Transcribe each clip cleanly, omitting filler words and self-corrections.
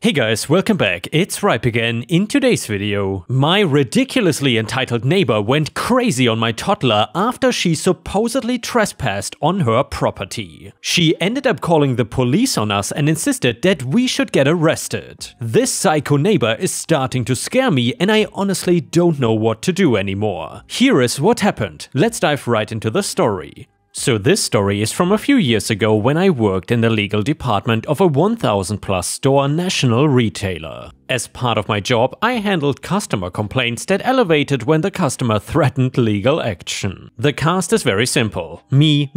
Hey guys, welcome back, it's Ripe again. In today's video, my ridiculously entitled neighbor went crazy on my toddler after she supposedly trespassed on her property. She ended up calling the police on us and insisted that we should get arrested. This psycho neighbor is starting to scare me and I honestly don't know what to do anymore. Here is what happened. Let's dive right into the story. So this story is from a few years ago when I worked in the legal department of a 1,000+ store national retailer. As part of my job, I handled customer complaints that elevated when the customer threatened legal action. The cast is very simple. Me,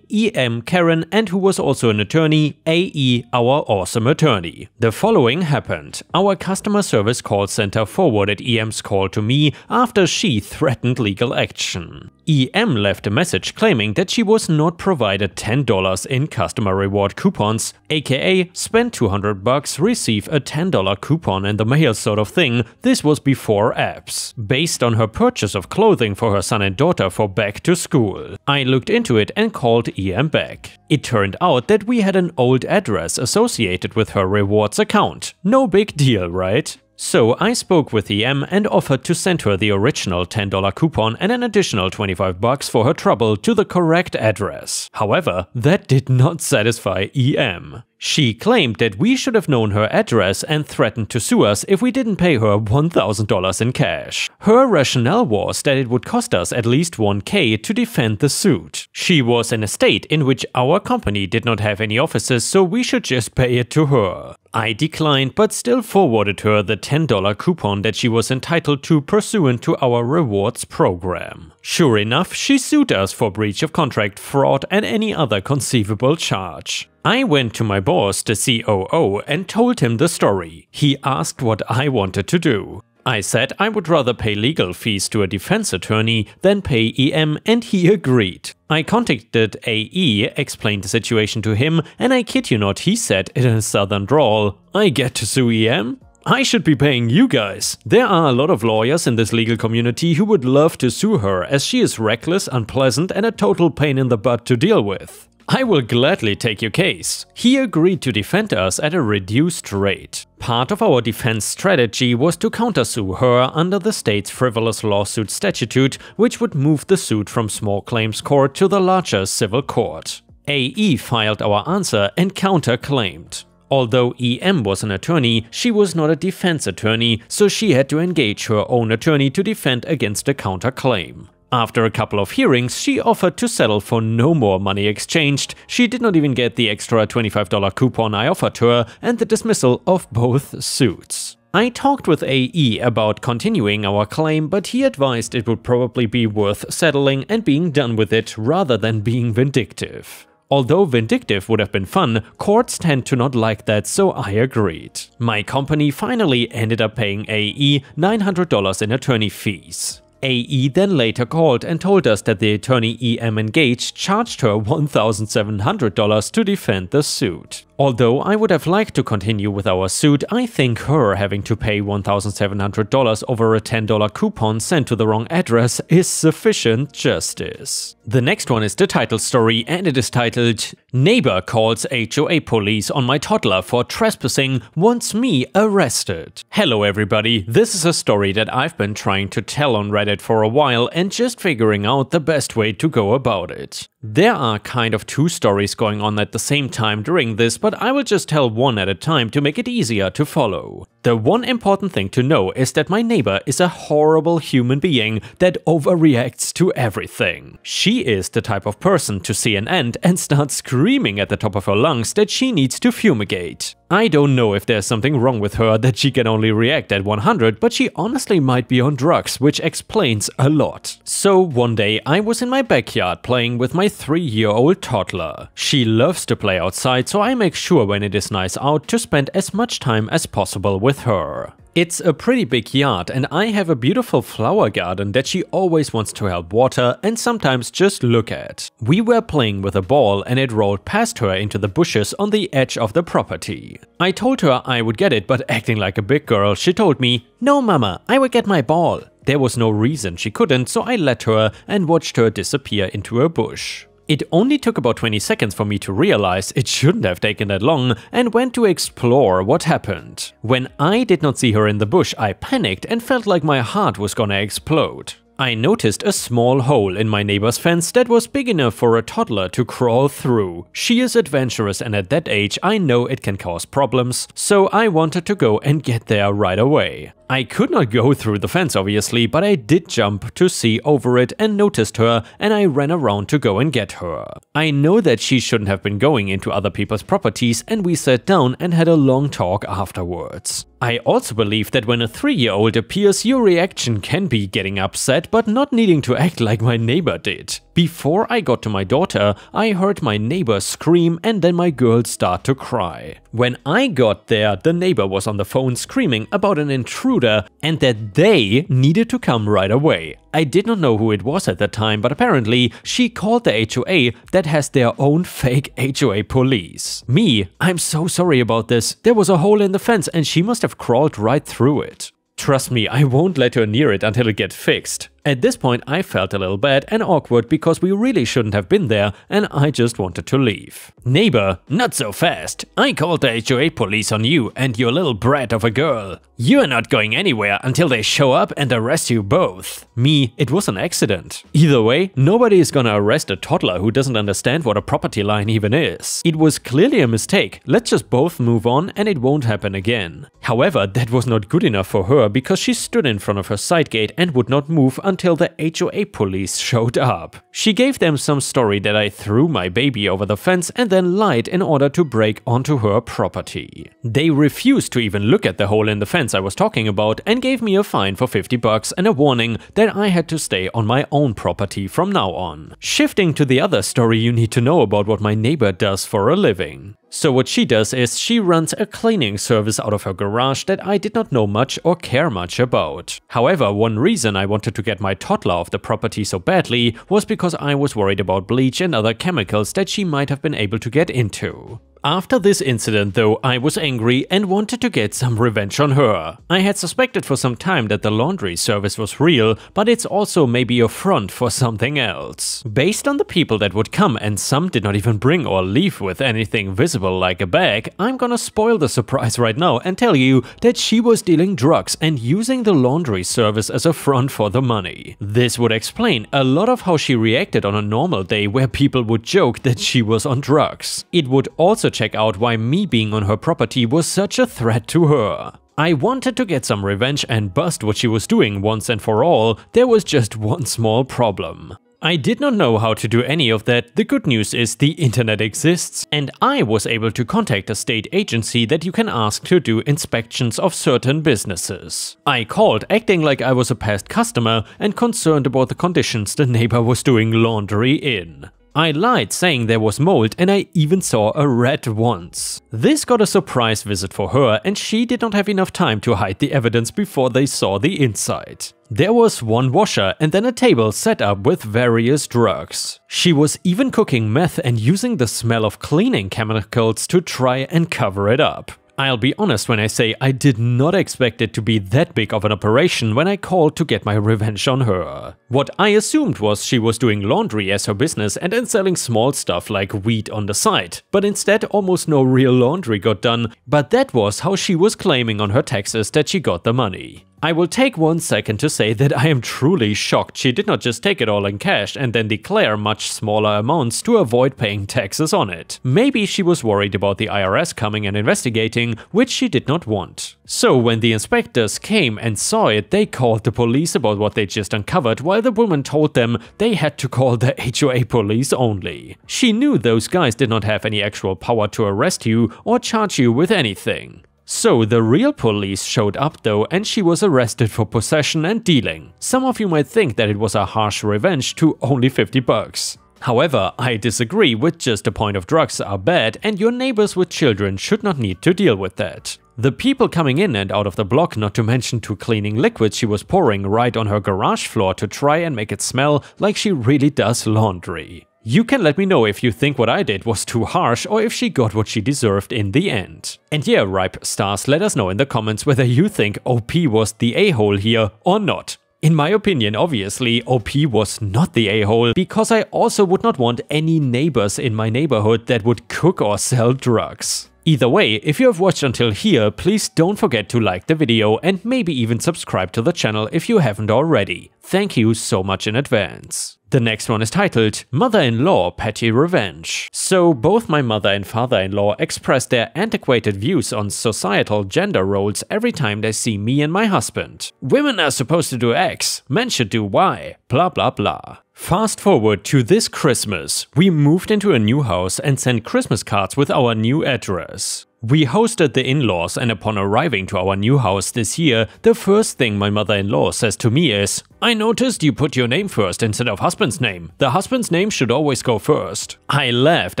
EM, Karen, and who was also an attorney, AE, our awesome attorney. The following happened. Our customer service call center forwarded EM's call to me after she threatened legal action. EM left a message claiming that she was not provided $10 in customer reward coupons, aka spend $200, receive a $10 coupon in the mail sort of thing. This was before apps. Based on her purchase of clothing for her son and daughter for back to school. I looked into it and called EM back. It turned out that we had an old address associated with her rewards account. No big deal, right? So I spoke with EM and offered to send her the original $10 coupon and an additional $25 for her trouble to the correct address. However, that did not satisfy EM. She claimed that we should have known her address and threatened to sue us if we didn't pay her $1,000 in cash. Her rationale was that it would cost us at least $1,000 to defend the suit. She was in a state in which our company did not have any offices, so we should just pay it to her. I declined but still forwarded her the $10 coupon that she was entitled to pursuant to our rewards program. Sure enough, she sued us for breach of contract, fraud, and any other conceivable charge. I went to my boss, the COO, and told him the story. He asked what I wanted to do. I said I would rather pay legal fees to a defense attorney than pay EM, and he agreed. I contacted AE, explained the situation to him, and I kid you not, he said in a southern drawl, "I get to sue EM? I should be paying you guys." There are a lot of lawyers in this legal community who would love to sue her as she is reckless, unpleasant, and a total pain in the butt to deal with. I will gladly take your case. He agreed to defend us at a reduced rate. Part of our defense strategy was to countersue her under the state's frivolous lawsuit statute, which would move the suit from small claims court to the larger civil court. AE filed our answer and counterclaimed. Although EM was an attorney, she was not a defense attorney, so she had to engage her own attorney to defend against a counterclaim. After a couple of hearings, she offered to settle for no more money exchanged. She did not even get the extra $25 coupon I offered her and the dismissal of both suits. I talked with AE about continuing our claim, but he advised it would probably be worth settling and being done with it rather than being vindictive. Although vindictive would have been fun, courts tend to not like that, so I agreed. My company finally ended up paying AE $900 in attorney fees. AE then later called and told us that the attorney EM engaged charged her $1,700 to defend the suit. Although I would have liked to continue with our suit, I think her having to pay $1,700 over a $10 coupon sent to the wrong address is sufficient justice. The next one is the title story and it is titled, "Neighbor calls HOA police on my toddler for trespassing, wants me arrested." Hello everybody, this is a story that I've been trying to tell on Reddit for a while and just figuring out the best way to go about it. There are kind of two stories going on at the same time during this, but I will just tell one at a time to make it easier to follow. The one important thing to know is that my neighbor is a horrible human being that overreacts to everything. She is the type of person to see an ant and start screaming at the top of her lungs that she needs to fumigate. I don't know if there's something wrong with her that she can only react at 100, but she honestly might be on drugs, which explains a lot. So one day I was in my backyard playing with my 3-year-old toddler. She loves to play outside, so I make sure when it is nice out to spend as much time as possible with her. It's a pretty big yard and I have a beautiful flower garden that she always wants to help water and sometimes just look at. We were playing with a ball and it rolled past her into the bushes on the edge of the property. I told her I would get it, but acting like a big girl, she told me, "No mama, I will get my ball." There was no reason she couldn't, so I let her and watched her disappear into a bush. It only took about 20 seconds for me to realize it shouldn't have taken that long and went to explore what happened. When I did not see her in the bush, I panicked and felt like my heart was gonna explode. I noticed a small hole in my neighbor's fence that was big enough for a toddler to crawl through. She is adventurous, and at that age I know it can cause problems, so I wanted to go and get there right away. I could not go through the fence obviously, but I did jump to see over it and noticed her, and I ran around to go and get her. I know that she shouldn't have been going into other people's properties, and we sat down and had a long talk afterwards. I also believe that when a 3-year-old appears, your reaction can be getting upset but not needing to act like my neighbor did. Before I got to my daughter, I heard my neighbor scream and then my girl start to cry. When I got there, the neighbor was on the phone screaming about an intruder and that they needed to come right away. I did not know who it was at the time, but apparently she called the HOA that has their own fake HOA police. Me, I'm so sorry about this. There was a hole in the fence and she must have crawled right through it. Trust me, I won't let her near it until it gets fixed. At this point I felt a little bad and awkward because we really shouldn't have been there and I just wanted to leave. Neighbor, not so fast. I called the HOA police on you and your little brat of a girl. You are not going anywhere until they show up and arrest you both. Me, it was an accident. Either way, nobody is gonna arrest a toddler who doesn't understand what a property line even is. It was clearly a mistake. Let's just both move on and it won't happen again. However, that was not good enough for her because she stood in front of her side gate and would not move until the HOA police showed up. She gave them some story that I threw my baby over the fence and then lied in order to break onto her property. They refused to even look at the hole in the fence I was talking about and gave me a fine for 50 bucks and a warning that I had to stay on my own property from now on. Shifting to the other story, you need to know about what my neighbor does for a living. So what she does is she runs a cleaning service out of her garage that I did not know much or care much about. However, one reason I wanted to get my toddler off the property so badly was because I was worried about bleach and other chemicals that she might have been able to get into. After this incident though, I was angry and wanted to get some revenge on her. I had suspected for some time that the laundry service was real, but it's also maybe a front for something else. Based on the people that would come, and some did not even bring or leave with anything visible like a bag, I'm gonna spoil the surprise right now and tell you that she was dealing drugs and using the laundry service as a front for the money. This would explain a lot of how she reacted on a normal day where people would joke that she was on drugs. It would also check out why me being on her property was such a threat to her. I wanted to get some revenge and bust what she was doing once and for all. There was just one small problem. I did not know how to do any of that. The good news is the internet exists, and I was able to contact a state agency that you can ask to do inspections of certain businesses. I called acting like I was a past customer and concerned about the conditions the neighbor was doing laundry in. I lied saying there was mold and I even saw a rat once. This got a surprise visit for her and she did not have enough time to hide the evidence before they saw the inside. There was one washer and then a table set up with various drugs. She was even cooking meth and using the smell of cleaning chemicals to try and cover it up. I'll be honest when I say I did not expect it to be that big of an operation when I called to get my revenge on her. What I assumed was she was doing laundry as her business and then selling small stuff like weed on the side, but instead almost no real laundry got done, but that was how she was claiming on her taxes that she got the money. I will take 1 second to say that I am truly shocked she did not just take it all in cash and then declare much smaller amounts to avoid paying taxes on it. Maybe she was worried about the IRS coming and investigating, which she did not want. So when the inspectors came and saw it, they called the police about what they just uncovered, while the woman told them they had to call the HOA police only. She knew those guys did not have any actual power to arrest you or charge you with anything. So the real police showed up though, and she was arrested for possession and dealing. Some of you might think that it was a harsh revenge to only 50 bucks. However, I disagree with just the point of drugs are bad and your neighbors with children should not need to deal with that. The people coming in and out of the block, not to mention to cleaning liquids she was pouring right on her garage floor to try and make it smell like she really does laundry. You can let me know if you think what I did was too harsh or if she got what she deserved in the end. And yeah, Ripe Stars, let us know in the comments whether you think OP was the a-hole here or not. In my opinion, obviously, OP was not the a-hole, because I also would not want any neighbors in my neighborhood that would cook or sell drugs. Either way, if you have watched until here, please don't forget to like the video and maybe even subscribe to the channel if you haven't already. Thank you so much in advance. The next one is titled Mother-in-Law Petty Revenge. So both my mother and father-in-law express their antiquated views on societal gender roles every time they see me and my husband. Women are supposed to do X, men should do Y, blah blah blah. Fast forward to this Christmas. We moved into a new house and sent Christmas cards with our new address. We hosted the in-laws, and upon arriving to our new house this year, the first thing my mother-in-law says to me is, "I noticed you put your name first instead of husband's name. The husband's name should always go first." I laughed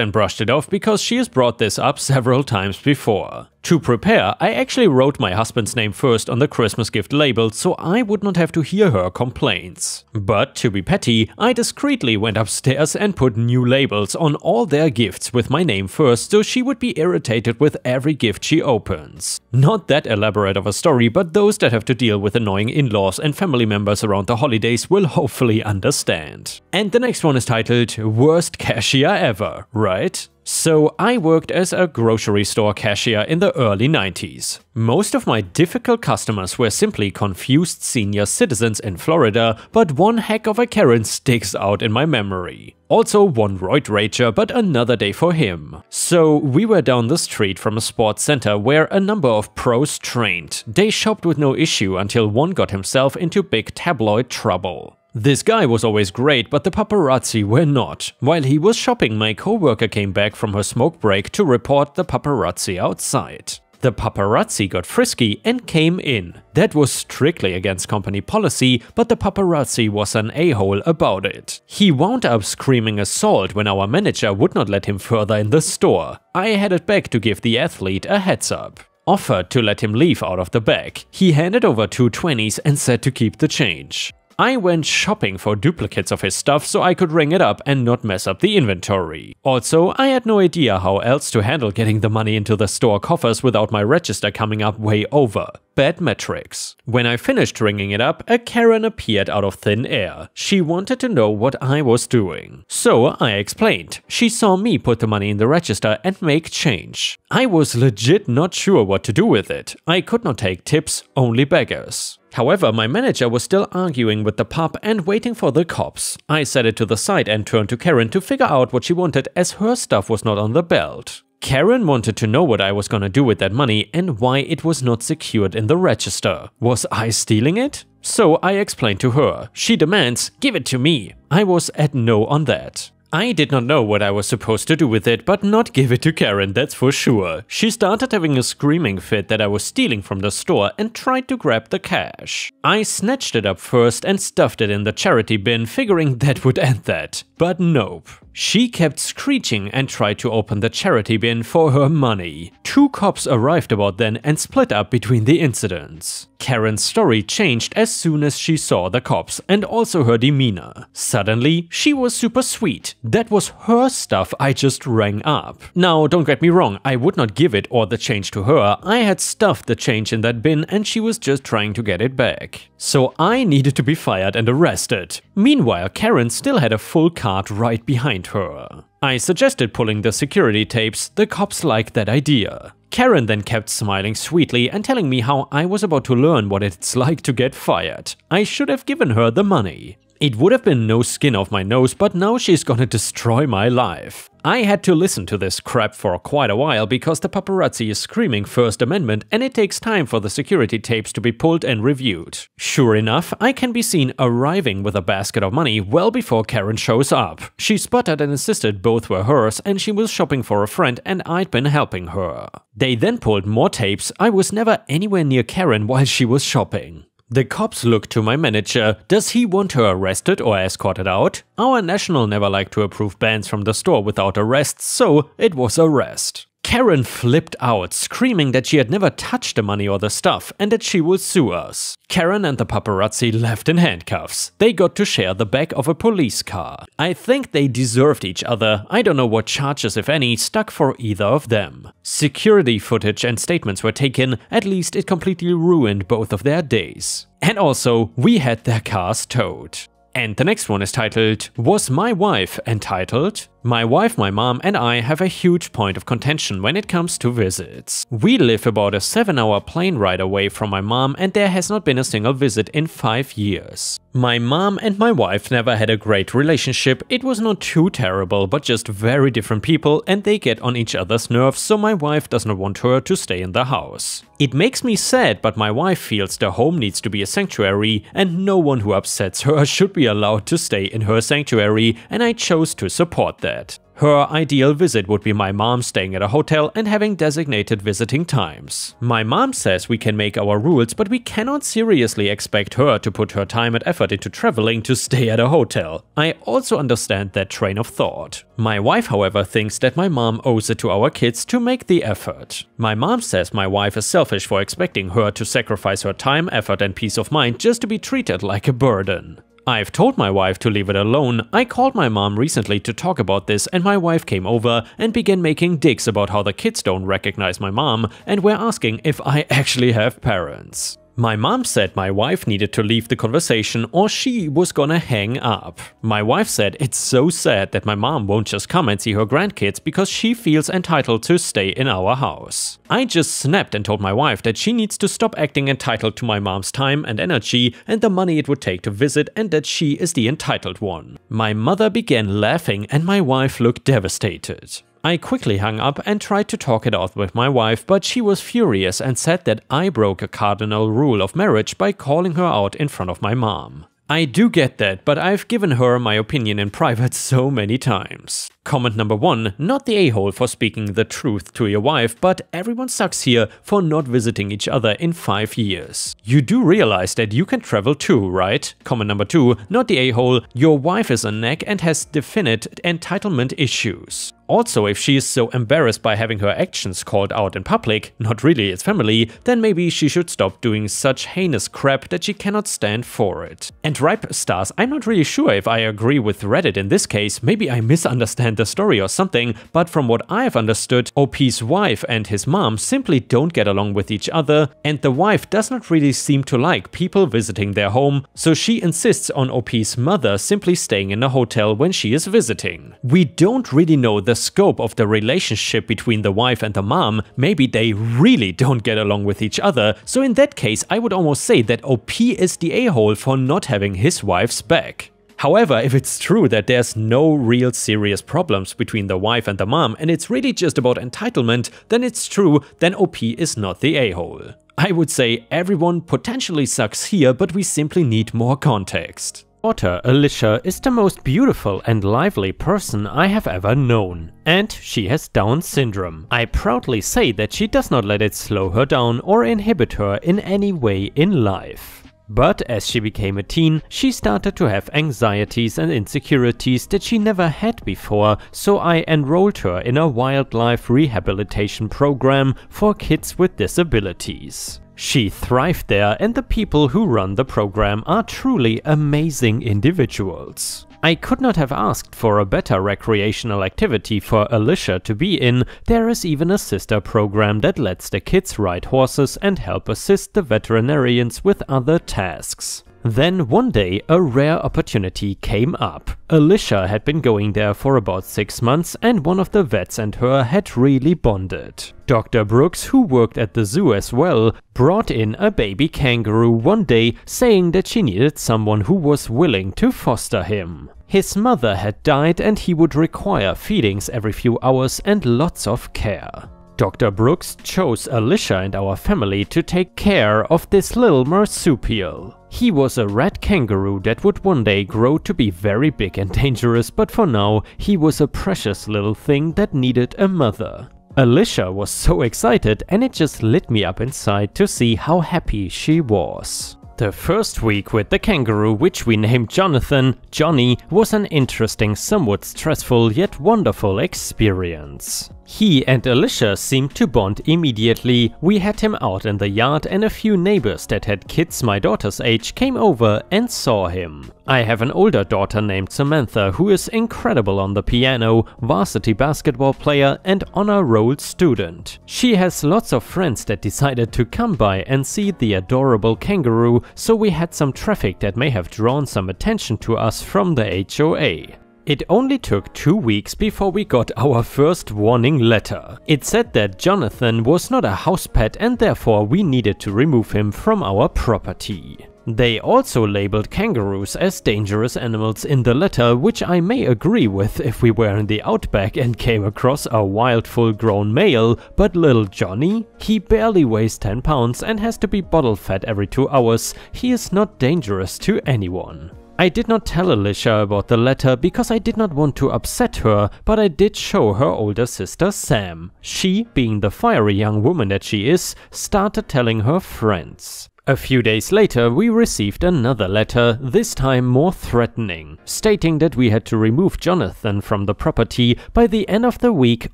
and brushed it off because she has brought this up several times before. To prepare, I actually wrote my husband's name first on the Christmas gift label so I would not have to hear her complaints. But to be petty, I discreetly went upstairs and put new labels on all their gifts with my name first so she would be irritated with every gift she opens. Not that elaborate of a story, but those that have to deal with annoying in-laws and family members around the holidays will hopefully understand. And the next one is titled Worst Cashier Ever, right? So I worked as a grocery store cashier in the early 90s. Most of my difficult customers were simply confused senior citizens in Florida, but one heck of a Karen sticks out in my memory. Also one roid rager, but another day for him. So we were down the street from a sports center where a number of pros trained. They shopped with no issue until one got himself into big tabloid trouble. This guy was always great, but the paparazzi were not. While he was shopping, my coworker came back from her smoke break to report the paparazzi outside. The paparazzi got frisky and came in. That was strictly against company policy, but the paparazzi was an a-hole about it. He wound up screaming assault when our manager would not let him further in the store. I headed back to give the athlete a heads up. Offered to let him leave out of the bag. He handed over 2 20s and said to keep the change. I went shopping for duplicates of his stuff so I could ring it up and not mess up the inventory. Also, I had no idea how else to handle getting the money into the store coffers without my register coming up way over. Bad metrics. When I finished ringing it up, a Karen appeared out of thin air. She wanted to know what I was doing. So I explained. She saw me put the money in the register and make change. I was legit not sure what to do with it. I could not take tips, only beggars. However, my manager was still arguing with the pup and waiting for the cops. I set it to the side and turned to Karen to figure out what she wanted as her stuff was not on the belt. Karen wanted to know what I was gonna do with that money and why it was not secured in the register. Was I stealing it? So I explained to her. She demands, "Give it to me." I was at no on that. I did not know what I was supposed to do with it, but not give it to Karen, that's for sure. She started having a screaming fit that I was stealing from the store and tried to grab the cash. I snatched it up first and stuffed it in the charity bin, figuring that would end that. But nope. She kept screeching and tried to open the charity bin for her money. 2 cops arrived about then and split up between the incidents. Karen's story changed as soon as she saw the cops and also her demeanor. Suddenly, she was super sweet. That was her stuff I just rang up. Now, don't get me wrong, I would not give it or the change to her. I had stuffed the change in that bin and she was just trying to get it back. So I needed to be fired and arrested. Meanwhile, Karen still had a full cart right behind her. I suggested pulling the security tapes. The cops liked that idea. Karen then kept smiling sweetly and telling me how I was about to learn what it's like to get fired. I should have given her the money. It would have been no skin off my nose, but now she's gonna destroy my life. I had to listen to this crap for quite a while because the paparazzi is screaming First Amendment and it takes time for the security tapes to be pulled and reviewed. Sure enough, I can be seen arriving with a basket of money well before Karen shows up. She sputtered and insisted both were hers and she was shopping for a friend and I'd been helping her. They then pulled more tapes. I was never anywhere near Karen while she was shopping. The cops looked to my manager. Does he want her arrested or escorted out? Our national never liked to approve bans from the store without arrests, so it was arrest. Karen flipped out, screaming that she had never touched the money or the stuff and that she will sue us. Karen and the paparazzi left in handcuffs. They got to share the back of a police car. I think they deserved each other. I don't know what charges, if any, stuck for either of them. Security footage and statements were taken. At least it completely ruined both of their days. And also, we had their cars towed. And the next one is titled, Was My Wife Entitled? My wife, my mom and I have a huge point of contention when it comes to visits. We live about a 7-hour plane ride away from my mom and there has not been a single visit in 5 years. My mom and my wife never had a great relationship. It was not too terrible, but just very different people and they get on each other's nerves, so my wife does not want her to stay in the house. It makes me sad, but my wife feels the home needs to be a sanctuary and no one who upsets her should be allowed to stay in her sanctuary, and I chose to support that. Her ideal visit would be my mom staying at a hotel and having designated visiting times. My mom says we can make our rules, but we cannot seriously expect her to put her time and effort into traveling to stay at a hotel. I also understand that train of thought. My wife, however, thinks that my mom owes it to our kids to make the effort. My mom says my wife is selfish for expecting her to sacrifice her time, effort and peace of mind just to be treated like a burden. I've told my wife to leave it alone. I called my mom recently to talk about this and my wife came over and began making digs about how the kids don't recognize my mom and were asking if I actually have parents. My mom said my wife needed to leave the conversation or she was gonna hang up. My wife said it's so sad that my mom won't just come and see her grandkids because she feels entitled to stay in our house. I just snapped and told my wife that she needs to stop acting entitled to my mom's time and energy and the money it would take to visit and that she is the entitled one. My mother began laughing and my wife looked devastated. I quickly hung up and tried to talk it out with my wife, but she was furious and said that I broke a cardinal rule of marriage by calling her out in front of my mom. I do get that, but I've given her my opinion in private so many times. Comment number 1, not the a-hole for speaking the truth to your wife, but everyone sucks here for not visiting each other in 5 years. You do realize that you can travel too, right? Comment number 2, not the a-hole, your wife is a nag and has definite entitlement issues. Also, if she is so embarrassed by having her actions called out in public, not really its family, then maybe she should stop doing such heinous crap that she cannot stand for it. And Ripestories, I'm not really sure if I agree with Reddit in this case, maybe I misunderstand the story or something, but from what I've understood, OP's wife and his mom simply don't get along with each other, and the wife does not really seem to like people visiting their home, so she insists on OP's mother simply staying in a hotel when she is visiting. We don't really know the scope of the relationship between the wife and the mom. Maybe they really don't get along with each other, so in that case I would almost say that OP is the a-hole for not having his wife's back. However, if it's true that there's no real serious problems between the wife and the mom and it's really just about entitlement, then it's true, then OP is not the a-hole. I would say everyone potentially sucks here, but we simply need more context. Daughter Alicia is the most beautiful and lively person I have ever known, and she has Down syndrome. I proudly say that she does not let it slow her down or inhibit her in any way in life. But as she became a teen, she started to have anxieties and insecurities that she never had before, so I enrolled her in a wildlife rehabilitation program for kids with disabilities. She thrived there, and the people who run the program are truly amazing individuals. I could not have asked for a better recreational activity for Alicia to be in. There is even a sister program that lets the kids ride horses and help assist the veterinarians with other tasks. Then one day a rare opportunity came up. Alicia had been going there for about 6 months and one of the vets and her had really bonded. Dr. Brooks, who worked at the zoo as well, brought in a baby kangaroo one day, saying that she needed someone who was willing to foster him. His mother had died and he would require feedings every few hours and lots of care. Dr. Brooks chose Alicia and our family to take care of this little marsupial. He was a red kangaroo that would one day grow to be very big and dangerous, but for now he was a precious little thing that needed a mother. Alicia was so excited and it just lit me up inside to see how happy she was. The first week with the kangaroo, which we named Jonathan, Johnny, was an interesting, somewhat stressful yet wonderful experience. He and Alicia seemed to bond immediately. We had him out in the yard and a few neighbors that had kids my daughter's age came over and saw him. I have an older daughter named Samantha who is incredible on the piano, varsity basketball player and honor roll student. She has lots of friends that decided to come by and see the adorable kangaroo, so we had some traffic that may have drawn some attention to us from the HOA. It only took 2 weeks before we got our first warning letter. It said that Jonathan was not a house pet and therefore we needed to remove him from our property. They also labeled kangaroos as dangerous animals in the letter, which I may agree with if we were in the outback and came across a wild full-grown male, but little Johnny? He barely weighs 10 pounds and has to be bottle fed every 2 hours. He is not dangerous to anyone. I did not tell Alicia about the letter because I did not want to upset her, but I did show her older sister Sam. She, being the fiery young woman that she is, started telling her friends. A few days later we received another letter, this time more threatening, stating that we had to remove Jonathan from the property by the end of the week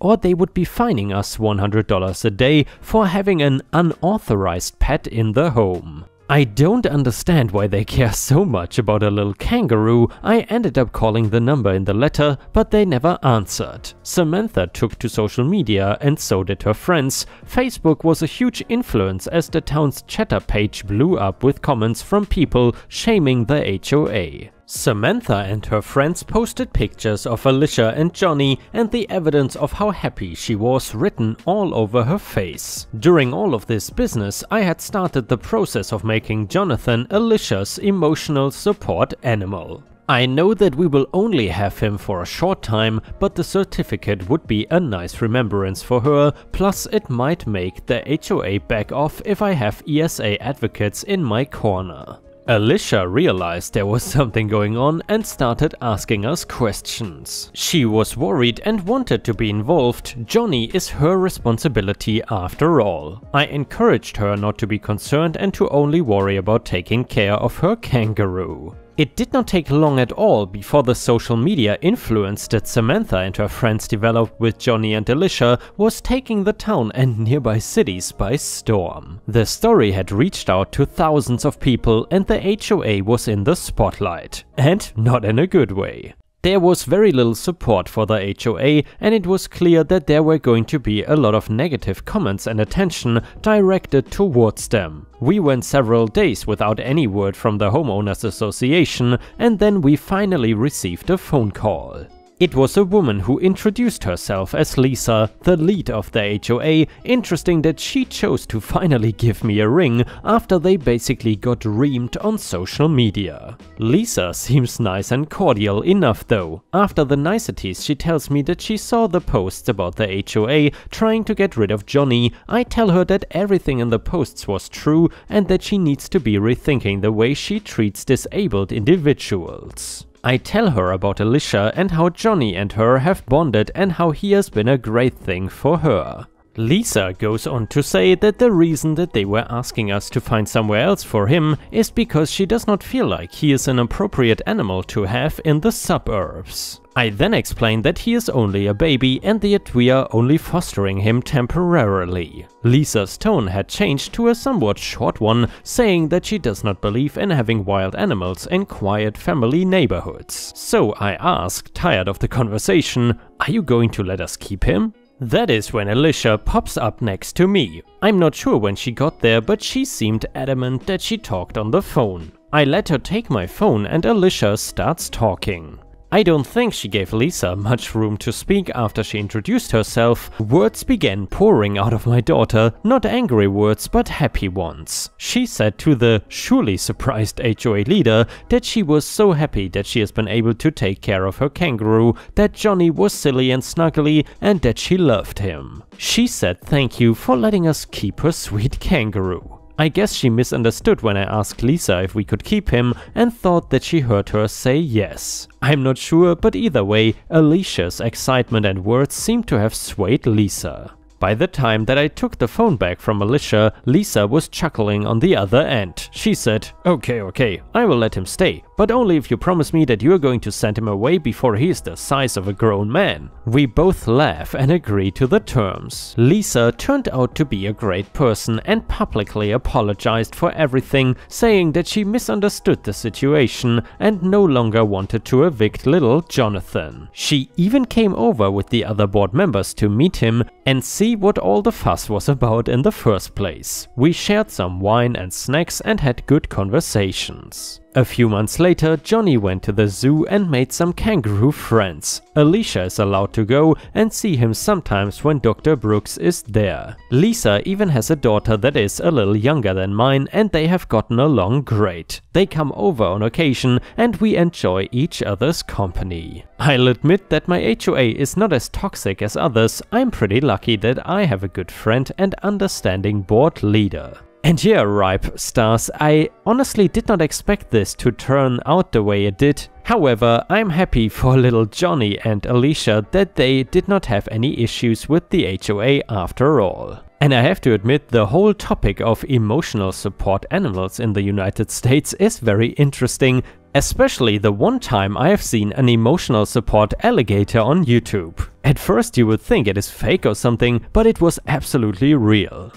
or they would be fining us $100 a day for having an unauthorized pet in the home. I don't understand why they care so much about a little kangaroo. I ended up calling the number in the letter, but they never answered. Samantha took to social media and so did her friends. Facebook was a huge influence as the town's chatter page blew up with comments from people shaming the HOA. Samantha and her friends posted pictures of Alicia and Johnny and the evidence of how happy she was written all over her face. During all of this business, I had started the process of making Jonathan Alicia's emotional support animal. I know that we will only have him for a short time, but the certificate would be a nice remembrance for her, plus it might make the HOA back off if I have ESA advocates in my corner. Alicia realized there was something going on and started asking us questions. She was worried and wanted to be involved. Johnny is her responsibility after all. I encouraged her not to be concerned and to only worry about taking care of her kangaroo. It did not take long at all before the social media influence that Samantha and her friends developed with Johnny and Alicia was taking the town and nearby cities by storm. The story had reached out to thousands of people and the HOA was in the spotlight. And not in a good way. There was very little support for the HOA and it was clear that there were going to be a lot of negative comments and attention directed towards them. We went several days without any word from the Homeowners Association and then we finally received a phone call. It was a woman who introduced herself as Lisa, the lead of the HOA. Interesting that she chose to finally give me a ring after they basically got reamed on social media. Lisa seems nice and cordial enough though. After the niceties she tells me that she saw the posts about the HOA trying to get rid of Johnny. I tell her that everything in the posts was true and that she needs to be rethinking the way she treats disabled individuals. I tell her about Alicia and how Johnny and her have bonded and how he has been a great thing for her. Lisa goes on to say that the reason that they were asking us to find somewhere else for him is because she does not feel like he is an appropriate animal to have in the suburbs. I then explained that he is only a baby and that we are only fostering him temporarily. Lisa's tone had changed to a somewhat short one, saying that she does not believe in having wild animals in quiet family neighborhoods. So I asked, tired of the conversation, "Are you going to let us keep him?" That is when Alicia pops up next to me. I'm not sure when she got there, but she seemed adamant that she talked on the phone. I let her take my phone and Alicia starts talking. I don't think she gave Lisa much room to speak after she introduced herself. Words began pouring out of my daughter, not angry words but happy ones. She said to the surely surprised HOA leader that she was so happy that she has been able to take care of her kangaroo, that Johnny was silly and snuggly and that she loved him. She said thank you for letting us keep her sweet kangaroo. I guess she misunderstood when I asked Lisa if we could keep him and thought that she heard her say yes. I'm not sure, but either way, Alicia's excitement and words seemed to have swayed Lisa. By the time that I took the phone back from Alicia, Lisa was chuckling on the other end. She said, okay, I will let him stay, but only if you promise me that you are going to send him away before he is the size of a grown man. We both laugh and agree to the terms. Lisa turned out to be a great person and publicly apologized for everything, saying that she misunderstood the situation and no longer wanted to evict little Jonathan. She even came over with the other board members to meet him and see what all the fuss was about in the first place. We shared some wine and snacks and had good conversations. A few months later, Johnny went to the zoo and made some kangaroo friends. Alicia is allowed to go and see him sometimes when Dr. Brooks is there. Lisa even has a daughter that is a little younger than mine, and they have gotten along great. They come over on occasion and we enjoy each other's company. I'll admit that my HOA is not as toxic as others. I'm pretty lucky that I have a good friend and understanding board leader. And yeah, Ripe Stars, I honestly did not expect this to turn out the way it did. However, I'm happy for little Johnny and Alicia that they did not have any issues with the HOA after all. And I have to admit, the whole topic of emotional support animals in the United States is very interesting, especially the one time I have seen an emotional support alligator on YouTube. At first you would think it is fake or something, but it was absolutely real.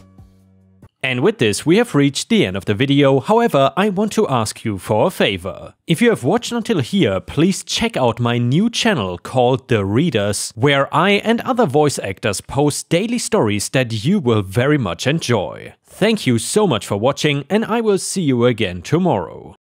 And with this, we have reached the end of the video. However, I want to ask you for a favor. If you have watched until here, please check out my new channel called The Readers, where I and other voice actors post daily stories that you will very much enjoy. Thank you so much for watching, and I will see you again tomorrow.